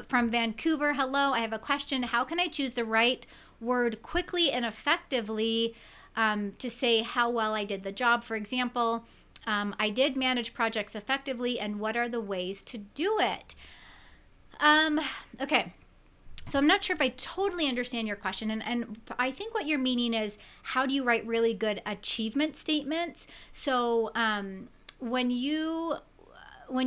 from Vancouver. Hello, I have a question. How can I choose the right word quickly and effectively to say how well I did the job? For example, I did manage projects effectively, and what are the ways to do it? Okay. So I'm not sure if I totally understand your question. And I think what you're meaning is, how do you write really good achievement statements? So when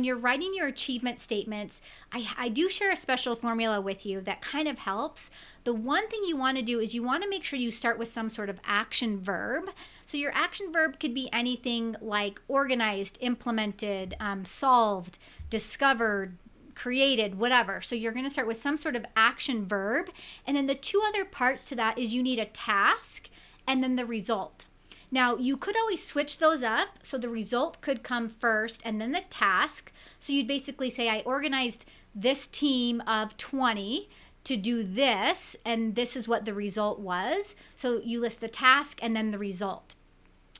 you're writing your achievement statements, I do share a special formula with you that kind of helps. The one thing you want to do is you want to make sure you start with some sort of action verb. So your action verb could be anything like organized, implemented, solved, discovered, created, whatever. So you're going to start with some sort of action verb. And then the two other parts to that is you need a task and then the result. Now, you could always switch those up. So the result could come first and then the task. So you'd basically say, I organized this team of 20 to do this, and this is what the result was. So you list the task and then the result.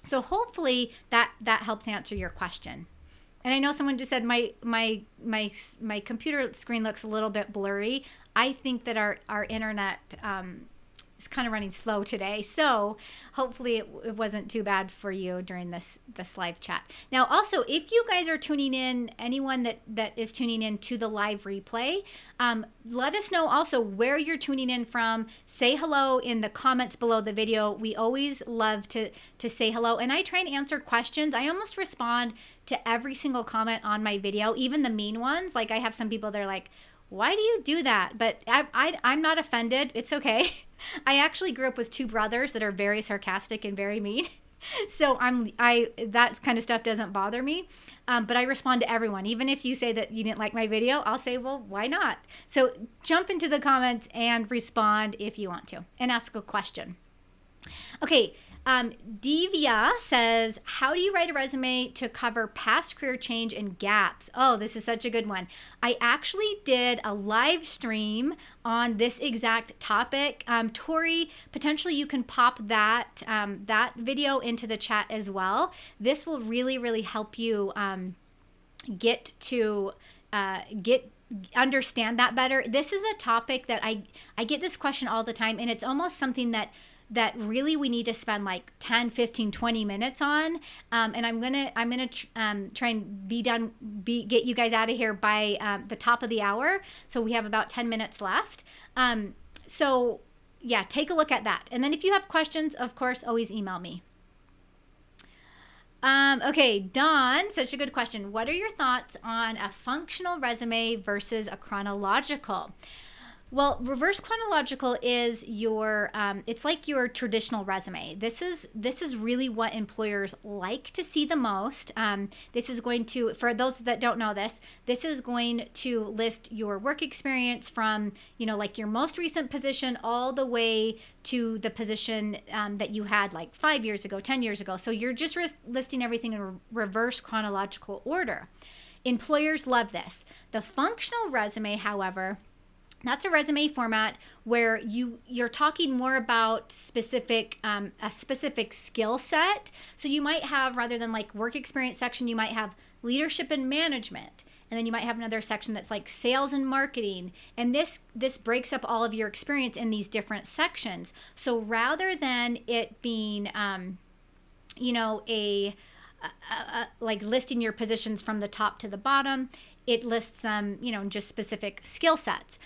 So hopefully that helps answer your question. And I know someone just said my computer screen looks a little bit blurry. I think that our internet is kind of running slow today. So hopefully it wasn't too bad for you during this live chat. Now, also, if you guys are tuning in, anyone that is tuning in to the live replay, let us know also where you're tuning in from. Say hello in the comments below the video. We always love to say hello. And I try and answer questions. I almost respond to every single comment on my video, even the mean ones. Like, I have some people that are like, why do you do that? But I'm not offended. It's okay. I actually grew up with two brothers that are very sarcastic and very mean. So that kind of stuff doesn't bother me. But I respond to everyone. Even if you say that you didn't like my video, I'll say, well, why not? So jump into the comments and respond if you want to and ask a question. Okay. Divya says, how do you write a resume to cover past career change and gaps? Oh, this is such a good one. I actually did a live stream on this exact topic. Tori, potentially you can pop that video into the chat as well. This will really, really help you get understand that better. This is a topic that I get this question all the time, and it's almost something that really we need to spend like 10, 15, 20 minutes on. And I'm gonna try and get you guys out of here by the top of the hour. So we have about 10 minutes left. So yeah, take a look at that. And then if you have questions, of course, always email me. Okay, Dawn, such a good question. What are your thoughts on a functional resume versus a chronological? Well, reverse chronological is your, it's like your traditional resume. This is really what employers like to see the most. This is going to, for those that don't know this is going to list your work experience from, like your most recent position all the way to the position that you had like 5 years ago, 10 years ago. So you're just listing everything in reverse chronological order. Employers love this. The functional resume, however, that's a resume format where you're talking more about a specific skill set. So you might have, rather than like work experience section, you might have leadership and management. And then you might have another section that's like sales and marketing. And this breaks up all of your experience in these different sections. So rather than it being, like listing your positions from the top to the bottom, it lists them, just specific skill sets.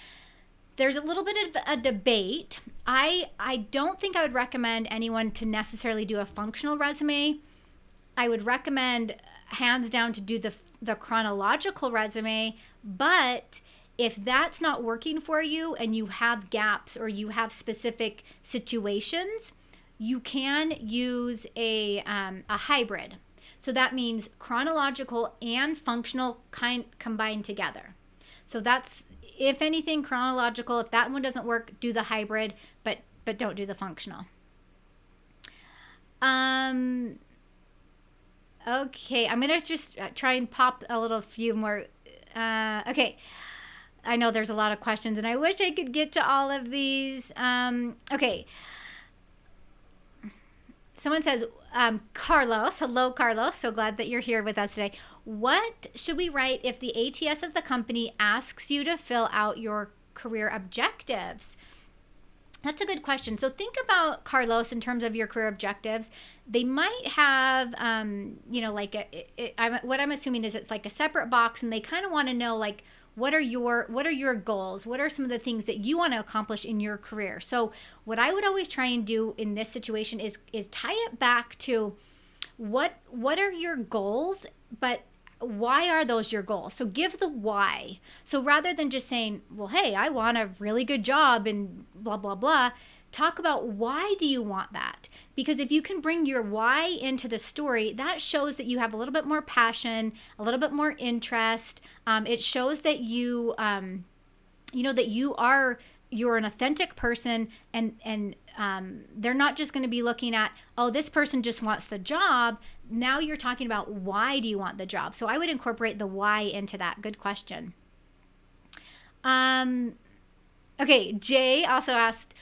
There's a little bit of a debate. I don't think I would recommend anyone to necessarily do a functional resume. I would recommend hands down to do the chronological resume, but if that's not working for you and you have gaps or you have specific situations, you can use a hybrid. So that means chronological and functional combined together. So that's, if anything, chronological. If that one doesn't work, do the hybrid, but don't do the functional. Okay, I'm gonna just try and pop a little few more. Okay, I know there's a lot of questions, and I wish I could get to all of these. Okay. Someone says, Carlos, hello, Carlos. So glad that you're here with us today. What should we write if the ATS of the company asks you to fill out your career objectives? That's a good question. So think about, Carlos, in terms of your career objectives. They might have, what I'm assuming is it's like a separate box, and they kind of want to know, like, what are your goals? What are some of the things that you want to accomplish in your career? So what I would always try and do in this situation is tie it back to what are your goals, but why are those your goals? So give the why. So rather than just saying, well, hey, I want a really good job and blah, blah, blah, talk about why do you want that? Because if you can bring your why into the story, that shows that you have a little bit more passion, a little bit more interest. It shows that you're an authentic person, and they're not just going to be looking at, oh, this person just wants the job. Now you're talking about why do you want the job? So I would incorporate the why into that. Good question. Okay, Jay also asked,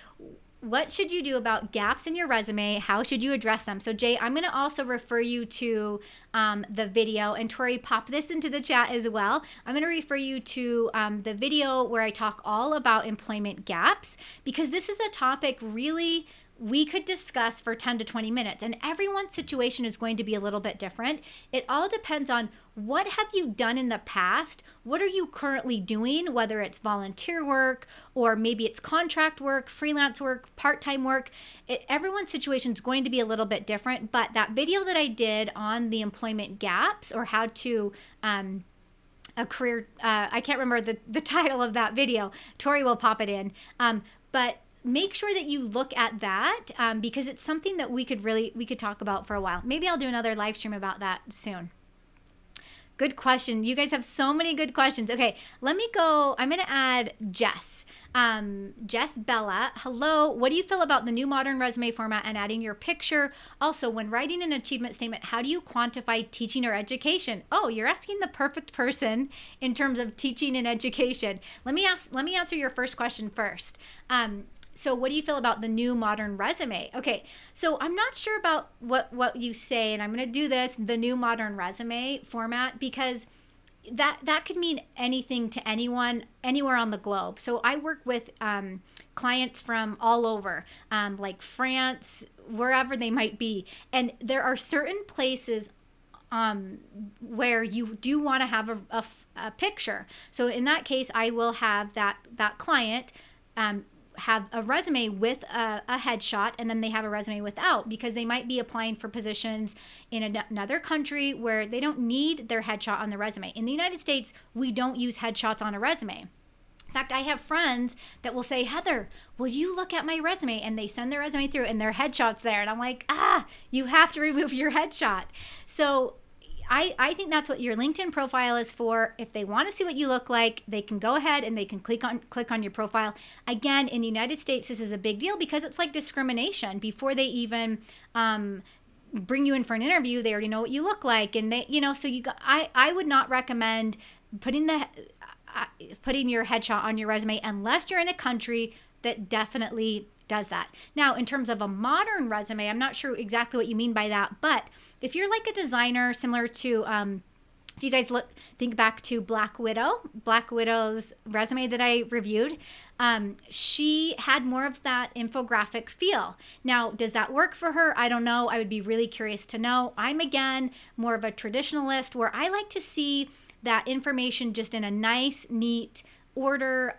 what should you do about gaps in your resume? How should you address them? So Jay, I'm going to also refer you to the video, and Tori, pop this into the chat as well. I'm going to refer you to the video where I talk all about employment gaps, because this is a topic really we could discuss for 10 to 20 minutes, and everyone's situation is going to be a little bit different. It all depends on what have you done in the past? What are you currently doing, whether it's volunteer work or maybe it's contract work, freelance work, part-time work. Everyone's situation is going to be a little bit different, but that video that I did on the employment gaps, or how to a career, I can't remember the title of that video. Tori will pop it in. But make sure that you look at that, because it's something that we could talk about for a while. Maybe I'll do another live stream about that soon. Good question. You guys have so many good questions. Okay, let me go. I'm going to add Jess. Jess Bella, hello. What do you feel about the new modern resume format and adding your picture? Also, when writing an achievement statement, how do you quantify teaching or education? Oh, you're asking the perfect person in terms of teaching and education. Let me answer your first question first. So what do you feel about the new modern resume? Okay, so I'm not sure about what you say, and I'm going to do this, the new modern resume format, because that could mean anything to anyone, anywhere on the globe. So I work with clients from all over, like France, wherever they might be. And there are certain places where you do want to have a picture. So in that case, I will have that client have a resume with a headshot, and then they have a resume without, because they might be applying for positions in another country where they don't need their headshot on the resume. In the United States, we don't use headshots on a resume. In fact, I have friends that will say, Heather, will you look at my resume? And they send their resume through and their headshot's there. And I'm like, you have to remove your headshot. So I think that's what your LinkedIn profile is for. If they want to see what you look like, they can go ahead and they can click on your profile. Again, in the United States, this is a big deal because it's like discrimination. Before they even bring you in for an interview, they already know what you look like, and I would not recommend putting your headshot on your resume unless you're in a country that definitely does that. Now, in terms of a modern resume, I'm not sure exactly what you mean by that, but if you're like a designer similar to, if you guys think back to Black Widow's resume that I reviewed, she had more of that infographic feel. Now, does that work for her? I don't know. I would be really curious to know. I'm, again, more of a traditionalist where I like to see that information just in a nice, neat order.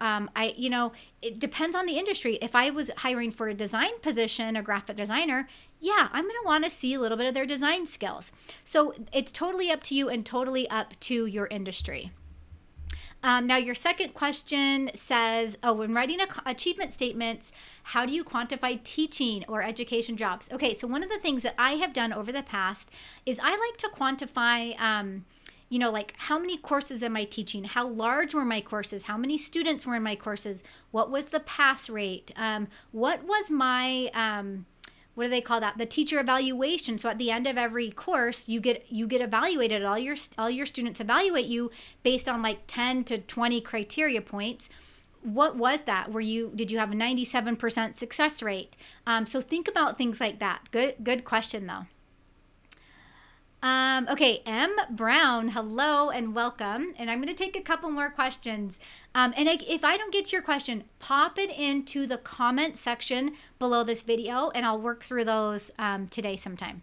It depends on the industry. If I was hiring for a design position, a graphic designer, yeah, I'm going to want to see a little bit of their design skills. So it's totally up to you and totally up to your industry. Now, your second question says, when writing achievement statements, how do you quantify teaching or education jobs? Okay, so one of the things that I have done over the past is I like to quantify like how many courses am I teaching? How large were my courses? How many students were in my courses? What was the pass rate? What was my, what do they call that? The teacher evaluation. So at the end of every course, you get evaluated. All your students evaluate you based on like 10 to 20 criteria points. What was that? Did you have a 97% success rate? So think about things like that. Good question though. Okay, M. Brown, hello and welcome. And I'm going to take a couple more questions. If I don't get to your question, pop it into the comment section below this video, and I'll work through those today sometime.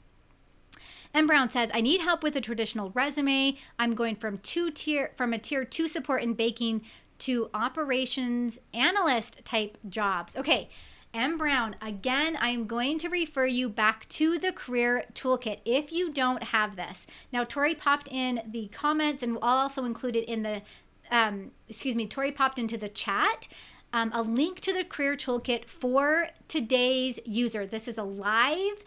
M. Brown says, I need help with a traditional resume. I'm going from a tier 2 support in baking to operations analyst type jobs. Okay. M. Brown, again, I am going to refer you back to the career toolkit if you don't have this. Now, Tori popped in the comments, and I'll also include it in the, Tori popped into the chat, a link to the career toolkit for today's user. This is a live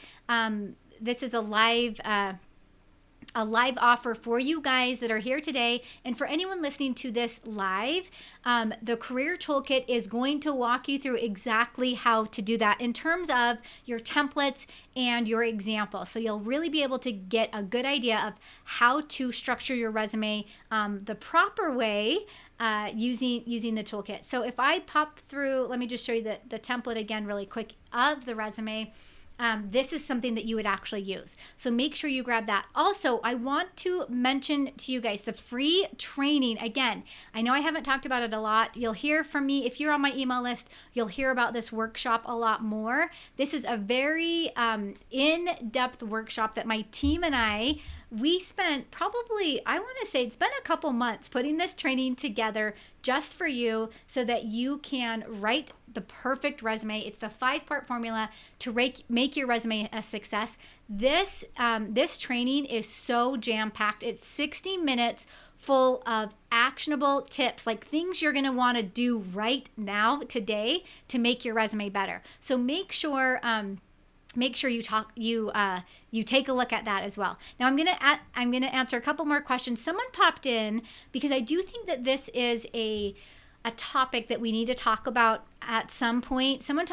offer for you guys that are here today. And for anyone listening to this live, the Career Toolkit is going to walk you through exactly how to do that in terms of your templates and your example. So you'll really be able to get a good idea of how to structure your resume the proper way using the toolkit. So if I pop through, let me just show you the template again really quick of the resume. This is something that you would actually use. So make sure you grab that. Also, I want to mention to you guys the free training. Again, I know I haven't talked about it a lot. You'll hear from me. If you're on my email list, you'll hear about this workshop a lot more. This is a very in-depth workshop that my team and we spent probably, I want to say it's been a couple months putting this training together just for you so that you can write the perfect resume. It's the 5-part formula to make your resume a success. This training is so jam-packed. It's 60 minutes full of actionable tips, like things you're going to want to do right now, today, to make your resume better. So make sure make sure you take a look at that as well. Now I'm gonna answer a couple more questions. Someone popped in because I do think that this is a topic that we need to talk about at some point. Someone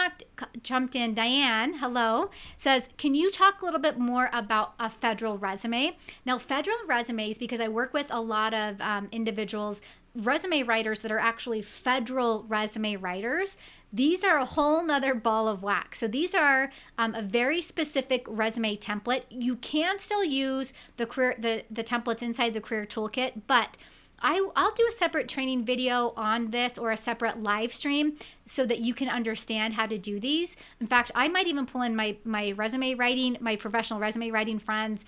jumped in. Diane, hello, says, can you talk a little bit more about a federal resume? Now, federal resumes, because I work with a lot of individuals, resume writers that are actually federal resume writers, these are a whole nother ball of wax. So these are a very specific resume template. You can still use the templates inside the career toolkit, but I'll do a separate training video on this, or a separate live stream, so that you can understand how to do these. In fact, I might even pull in my resume writing, my professional resume writing friends,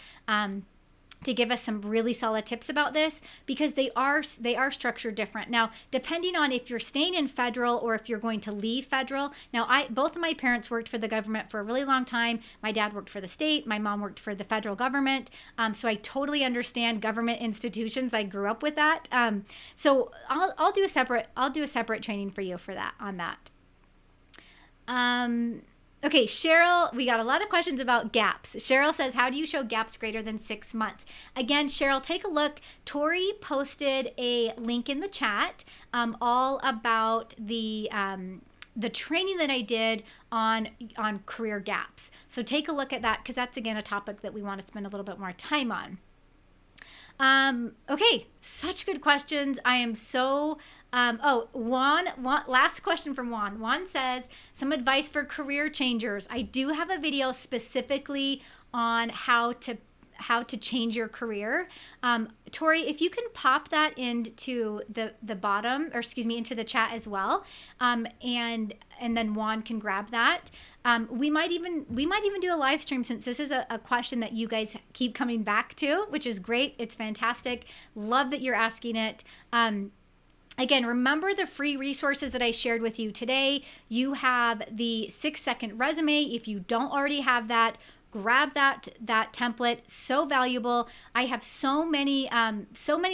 to give us some really solid tips about this, because they are structured different. Now, depending on if you're staying in federal or if you're going to leave federal. Now, both of my parents worked for the government for a really long time. My dad worked for the state. My mom worked for the federal government. So I totally understand government institutions. I grew up with that. So I'll do a separate training for you for that, on that. Okay, Cheryl, we got a lot of questions about gaps. Cheryl says, how do you show gaps greater than 6 months? Again, Cheryl, take a look. Tori posted a link in the chat all about the training that I did on career gaps. So take a look at that, because that's, again, a topic that we want to spend a little bit more time on. Okay, such good questions. I am so... Juan, last question from Juan. Juan says, some advice for career changers. I do have a video specifically on how to change your career. Tori, if you can pop that into the bottom, or excuse me, into the chat as well, and then Juan can grab that. We might even do a live stream, since this is a question that you guys keep coming back to, which is great. It's fantastic. Love that you're asking it. Again, remember the free resources that I shared with you today. You have the 6-second resume. If you don't already have that, grab that template. So valuable. I have so many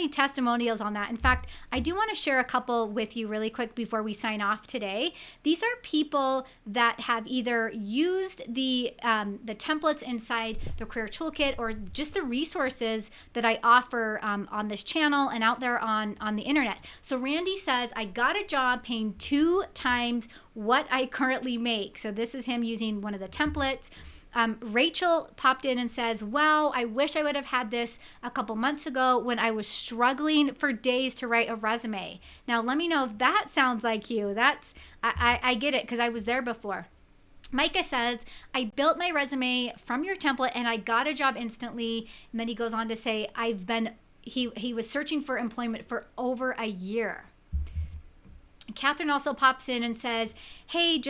testimonials on that. In fact, I do want to share a couple with you really quick before we sign off today. These are people that have either used the templates inside the Career Toolkit, or just the resources that I offer on this channel and out there on the internet. So Randy says, I got a job paying 2 times what I currently make. So this is him using one of the templates. Rachel popped in and says, wow, I wish I would have had this a couple months ago when I was struggling for days to write a resume. Now, let me know if that sounds like you. I get it, because I was there before. Micah says, I built my resume from your template and I got a job instantly. And then he goes on to say, he was searching for employment for over a year. Catherine also pops in and says, hey,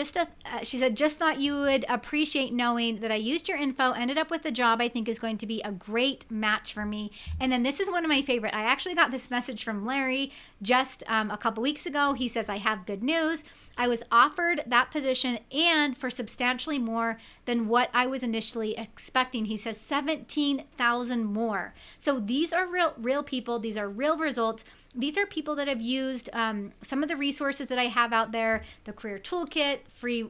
she said, just thought you would appreciate knowing that I used your info, ended up with a job I think is going to be a great match for me. And then this is one of my favorite. I actually got this message from Larry just a couple weeks ago. He says, I have good news. I was offered that position, and for substantially more than what I was initially expecting. He says 17,000 more. So these are real people. These are real results. These are people that have used some of the resources that I have out there, the Career Toolkit, free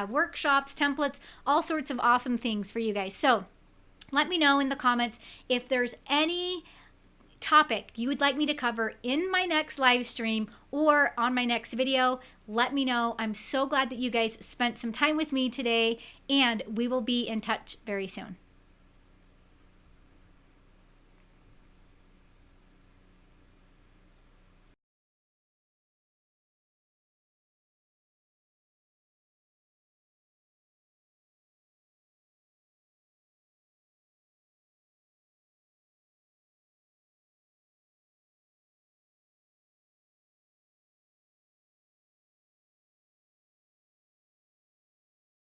workshops, templates, all sorts of awesome things for you guys. So let me know in the comments if there's any topic you would like me to cover in my next live stream or on my next video. Let me know. I'm so glad that you guys spent some time with me today, and we will be in touch very soon.